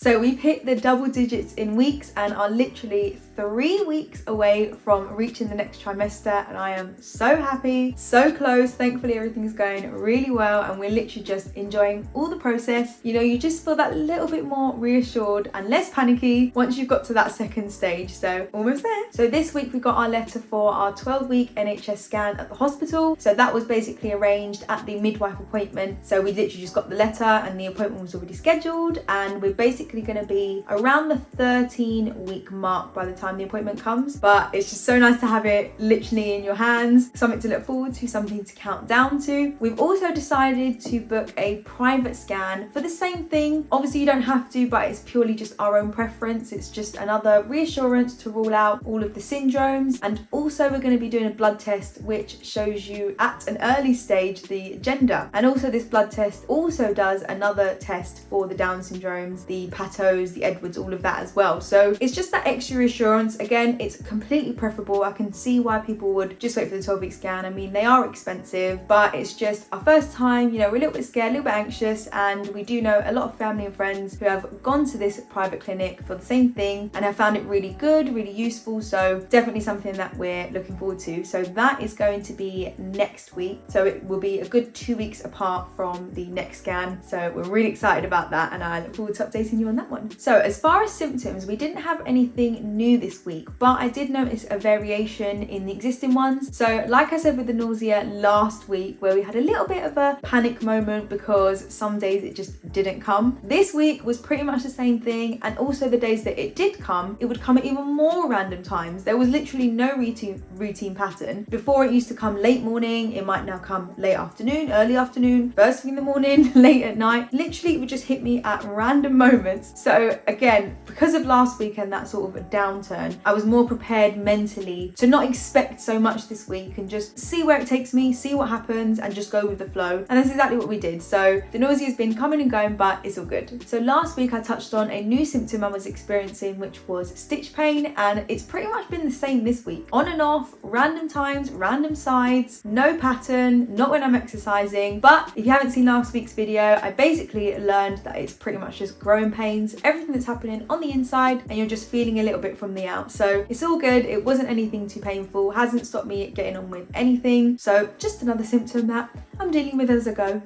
So we've hit the double digits in weeks and are literally 3 weeks away from reaching the next trimester, and I am so happy, so close. Thankfully everything's going really well and we're literally just enjoying all the process. You know, you just feel that little bit more reassured and less panicky once you've got to that second stage. So almost there. So this week we got our letter for our 12-week NHS scan at the hospital. So that was basically arranged at the midwife appointment. So we literally just got the letter and the appointment was already scheduled, and we're basically going to be around the 13-week mark by the time the appointment comes. But it's just so nice to have it literally in your hands, something to look forward to, something to count down to. We've also decided to book a private scan for the same thing. Obviously you don't have to, but it's purely just our own preference. It's just another reassurance to rule out all of the syndromes, and also we're going to be doing a blood test which shows you at an early stage the gender. And also this blood test also does another test for the Down syndromes, the Patos, the Edwards, all of that as well. So it's just that extra reassurance. Again, it's completely preferable. I can see why people would just wait for the 12-week scan. I mean, they are expensive, but it's just our first time, you know, we're a little bit scared, a little bit anxious, and we do know a lot of family and friends who have gone to this private clinic for the same thing and have found it really good, really useful. So definitely something that we're looking forward to. So that is going to be next week. So it will be a good 2 weeks apart from the next scan. So we're really excited about that and I look forward to updating you on that one. So as far as symptoms, we didn't have anything new this week, but I did notice a variation in the existing ones. So like I said with the nausea last week, where we had a little bit of a panic moment because some days it just didn't come, this week was pretty much the same thing. And also the days that it did come, it would come at even more random times. There was literally no routine pattern. Before it used to come late morning, it might now come late afternoon, early afternoon, first thing in the morning, late at night. Literally it would just hit me at random moments. So again, because of last week and that sort of a downturn, I was more prepared mentally to not expect so much this week and just see where it takes me, see what happens and just go with the flow. And that's exactly what we did. So the nausea has been coming and going, but it's all good. So last week I touched on a new symptom I was experiencing, which was stitch pain, and it's pretty much been the same this week. On and off, random times, random sides, no pattern, not when I'm exercising. But if you haven't seen last week's video, I basically learned that it's pretty much just growing pains, everything that's happening on the inside, and you're just feeling a little bit from the out. So it's all good. It wasn't anything too painful, hasn't stopped me getting on with anything. So just another symptom that I'm dealing with as I go.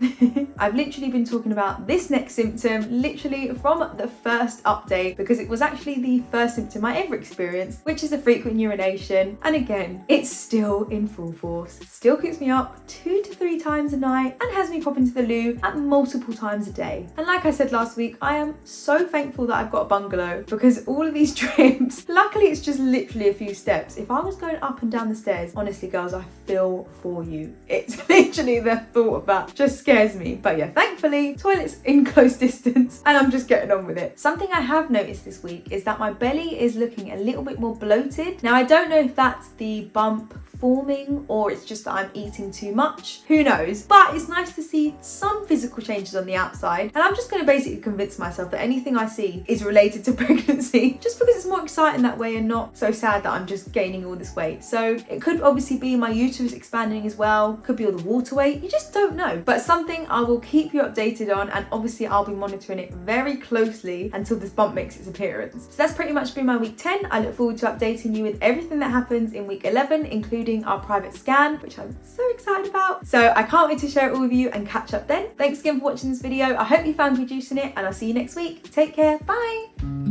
I've literally been talking about this next symptom literally from the first update, because it was actually the first symptom I ever experienced, which is a frequent urination. And again, it's still in full force. It still keeps me up 2 to 3 times a night and has me pop into the loo at multiple times a day. And like I said last week, I am so thankful that I've got a bungalow, because all of these trips, luckily it's just literally a few steps. If I was going up and down the stairs, honestly girls, I feel for you. It's literally the thought of that just scares me. But yeah, thankfully toilet's in close distance and I'm just getting on with it. Something I have noticed this week is that my belly is looking a little bit more bloated. Now I don't know if that's the bump forming or it's just that I'm eating too much, who knows, but it's nice to see some physical changes on the outside. And I'm just going to basically convince myself that anything I see is related to pregnancy, just because it's more exciting that way and not so sad that I'm just gaining all this weight. So it could obviously be my uterus expanding as well, could be all the water weight, you just don't know. But something I will keep you updated on, and obviously I'll be monitoring it very closely until this bump makes its appearance. So that's pretty much been my week 10. I look forward to updating you with everything that happens in week 11, including our private scan, which I'm so excited about. So I can't wait to share it all with you and catch up then. Thanks again for watching this video. I hope you found good use in it, and I'll see you next week. Take care. Bye.